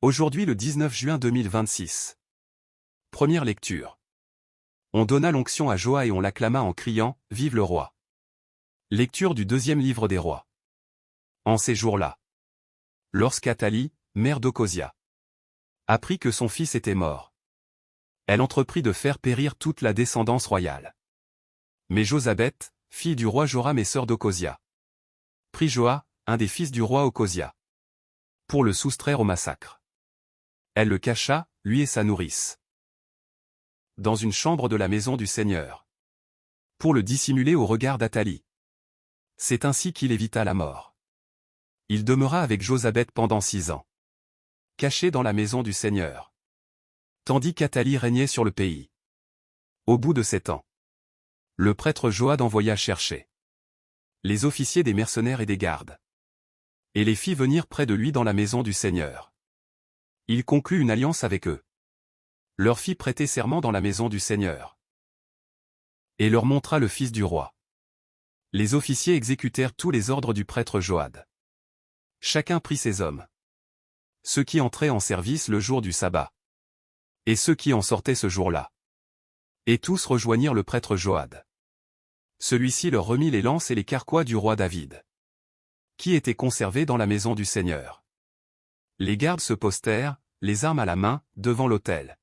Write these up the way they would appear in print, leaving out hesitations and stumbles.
Aujourd'hui le 19 juin 2026. Première lecture. On donna l'onction à Joas et on l'acclama en criant « Vive le roi !» Lecture du deuxième livre des rois. En ces jours-là, lorsqu'Athalie, mère d'Ocosia, apprit que son fils était mort, elle entreprit de faire périr toute la descendance royale. Mais Josabeth, fille du roi Joram et sœur d'Ocosia, prit Joas, un des fils du roi Ocosia, pour le soustraire au massacre. Elle le cacha, lui et sa nourrice, dans une chambre de la maison du Seigneur, pour le dissimuler au regard d'Athalie. C'est ainsi qu'il évita la mort. Il demeura avec Josabeth pendant 6 ans, caché dans la maison du Seigneur, tandis qu'Athalie régnait sur le pays. Au bout de 7 ans, le prêtre Joad envoya chercher les officiers des mercenaires et des gardes, et les fit venir près de lui dans la maison du Seigneur. Il conclut une alliance avec eux, leur fit prêter serment dans la maison du Seigneur, et leur montra le fils du roi. Les officiers exécutèrent tous les ordres du prêtre Joad. Chacun prit ses hommes, ceux qui entraient en service le jour du sabbat, et ceux qui en sortaient ce jour-là. Et tous rejoignirent le prêtre Joad. Celui-ci leur remit les lances et les carquois du roi David, qui étaient conservés dans la maison du Seigneur. Les gardes se postèrent, les armes à la main, devant l'autel,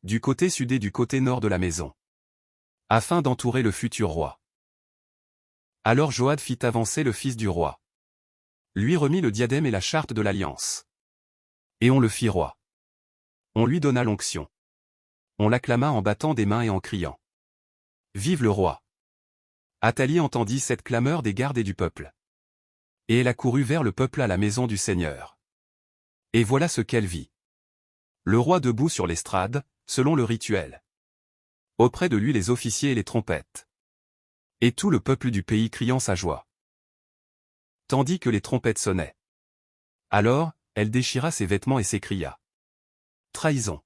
du côté sud et du côté nord de la maison, afin d'entourer le futur roi. Alors Joad fit avancer le fils du roi, lui remit le diadème et la charte de l'alliance, et on le fit roi. On lui donna l'onction. On l'acclama en battant des mains et en criant « Vive le roi !» Athalie entendit cette clameur des gardes et du peuple, et elle accourut vers le peuple à la maison du Seigneur. Et voilà ce qu'elle vit. Le roi debout sur l'estrade, selon le rituel. Auprès de lui les officiers et les trompettes. Et tout le peuple du pays criant sa joie, tandis que les trompettes sonnaient. Alors, elle déchira ses vêtements et s'écria « Trahison!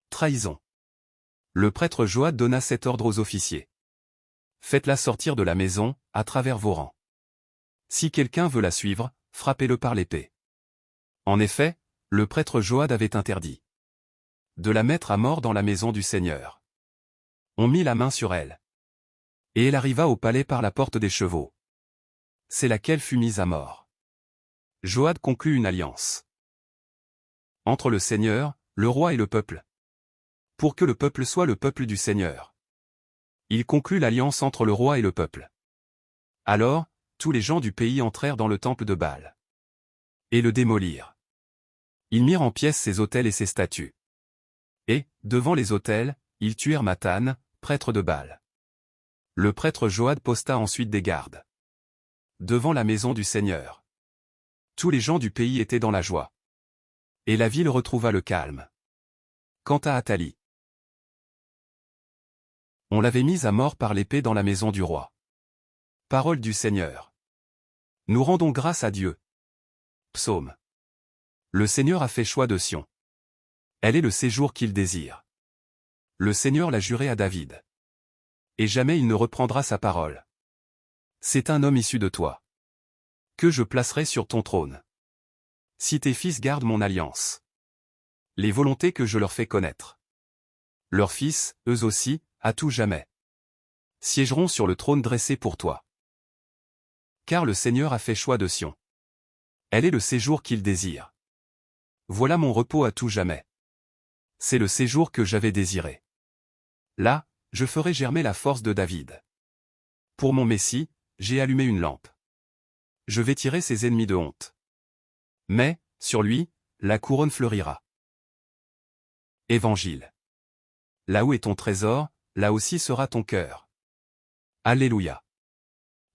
Trahison !» Le prêtre Joad donna cet ordre aux officiers. « Faites-la sortir de la maison, à travers vos rangs. Si quelqu'un veut la suivre, frappez-le par l'épée. » En effet, le prêtre Joad avait interdit de la mettre à mort dans la maison du Seigneur. On mit la main sur elle, et elle arriva au palais par la porte des chevaux. C'est là qu'elle fut mise à mort. Joad conclut une alliance entre le Seigneur, le roi et le peuple, pour que le peuple soit le peuple du Seigneur. Il conclut l'alliance entre le roi et le peuple. Alors, tous les gens du pays entrèrent dans le temple de Baal, et le démolirent. Ils mirent en pièces ses autels et ses statues. Et, devant les autels, ils tuèrent Mathan, prêtre de Baal. Le prêtre Joad posta ensuite des gardes devant la maison du Seigneur. Tous les gens du pays étaient dans la joie, et la ville retrouva le calme. Quant à Athalie, on l'avait mise à mort par l'épée dans la maison du roi. Parole du Seigneur. Nous rendons grâce à Dieu. Psaume. Le Seigneur a fait choix de Sion. Elle est le séjour qu'il désire. Le Seigneur l'a juré à David, et jamais il ne reprendra sa parole. C'est un homme issu de toi, que je placerai sur ton trône. Si tes fils gardent mon alliance, les volontés que je leur fais connaître, leurs fils, eux aussi, à tout jamais, siégeront sur le trône dressé pour toi. Car le Seigneur a fait choix de Sion. Elle est le séjour qu'il désire. Voilà mon repos à tout jamais. C'est le séjour que j'avais désiré. Là, je ferai germer la force de David. Pour mon Messie, j'ai allumé une lampe. Je vêtirai ses ennemis de honte. Mais, sur lui, la couronne fleurira. Évangile. Là où est ton trésor, là aussi sera ton cœur. Alléluia.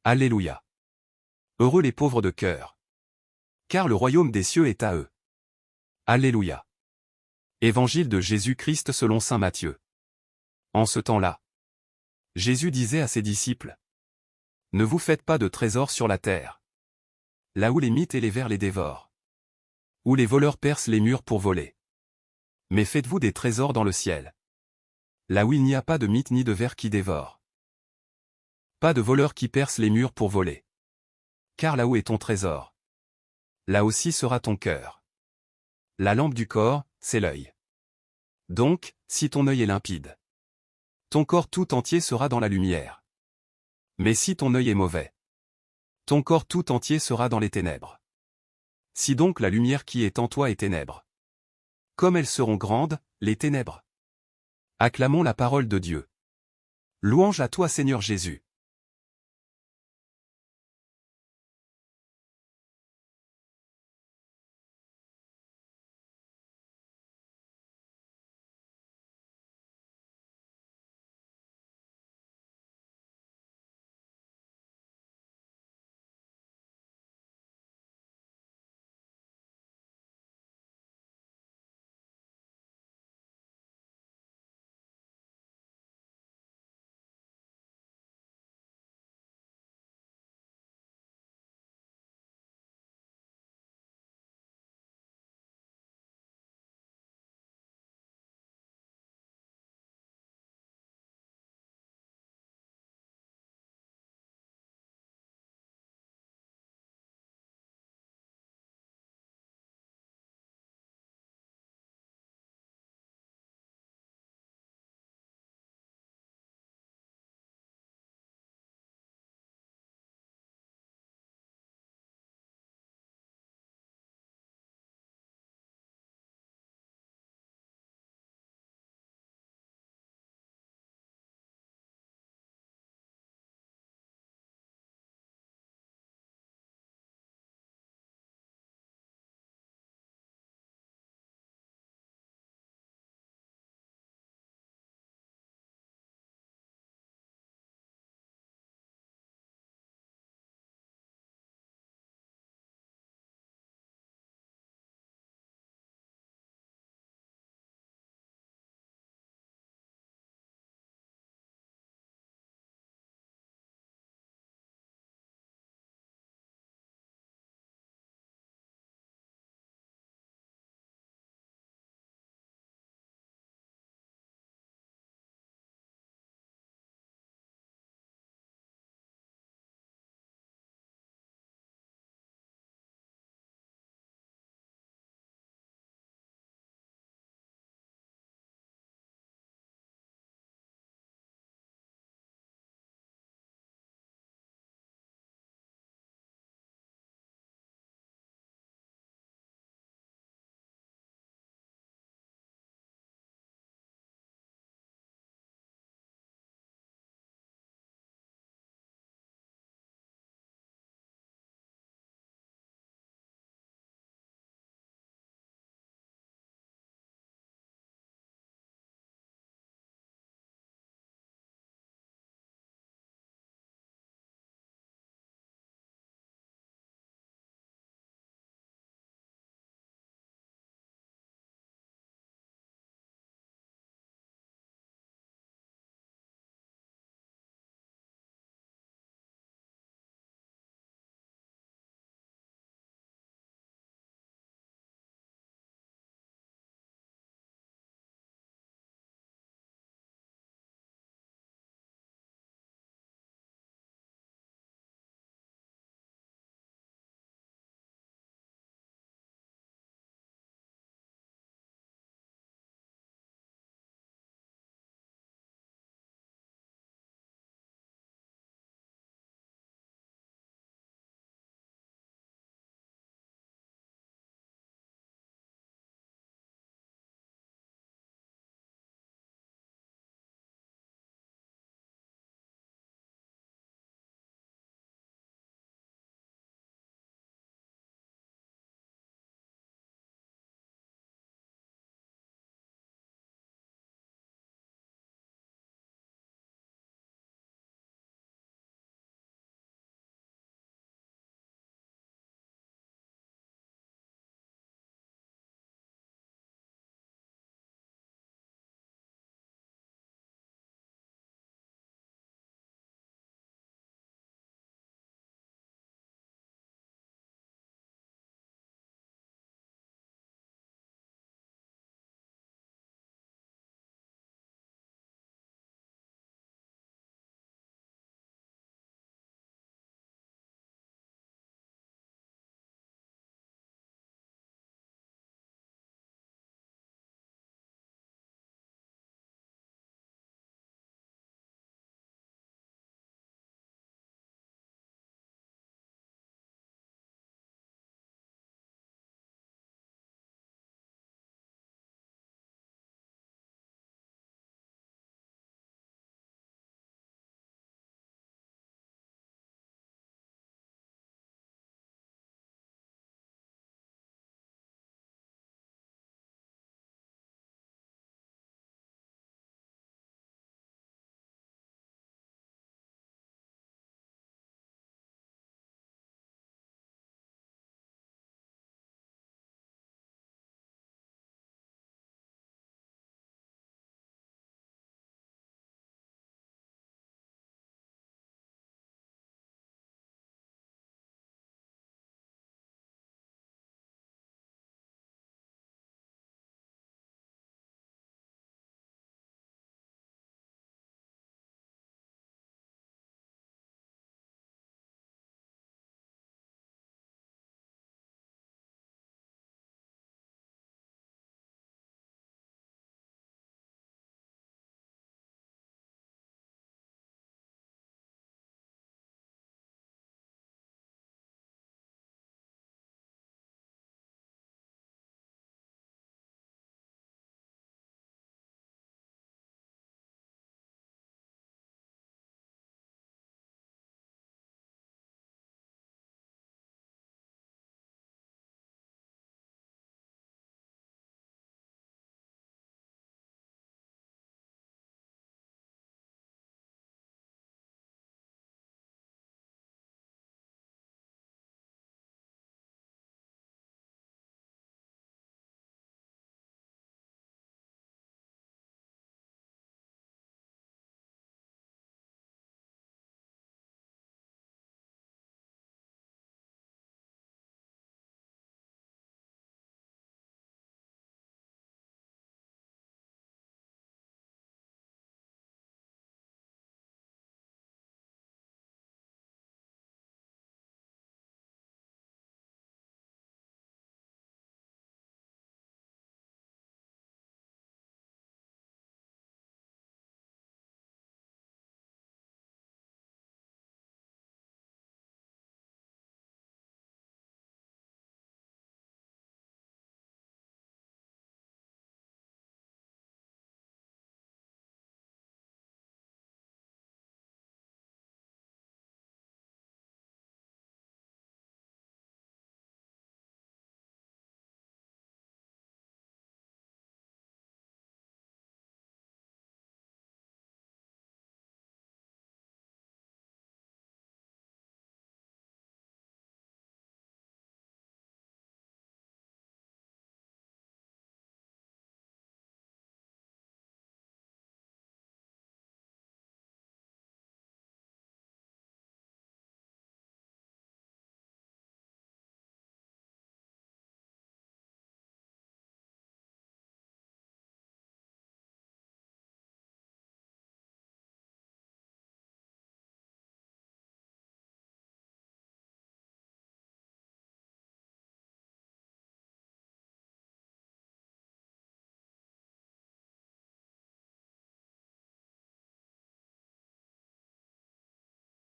Alléluia. Heureux les pauvres de cœur, car le royaume des cieux est à eux. Alléluia. Évangile de Jésus-Christ selon saint Matthieu. En ce temps-là, Jésus disait à ses disciples : Ne vous faites pas de trésors sur la terre, là où les mythes et les vers les dévorent, où les voleurs percent les murs pour voler. Mais faites-vous des trésors dans le ciel, là où il n'y a pas de mythes ni de vers qui dévorent. Pas de voleurs qui percent les murs pour voler. Car là où est ton trésor, là aussi sera ton cœur. La lampe du corps, c'est l'œil. Donc, si ton œil est limpide, ton corps tout entier sera dans la lumière. Mais si ton œil est mauvais, ton corps tout entier sera dans les ténèbres. Si donc la lumière qui est en toi est ténèbres, comme elles seront grandes, les ténèbres. Acclamons la parole de Dieu. Louange à toi Seigneur Jésus.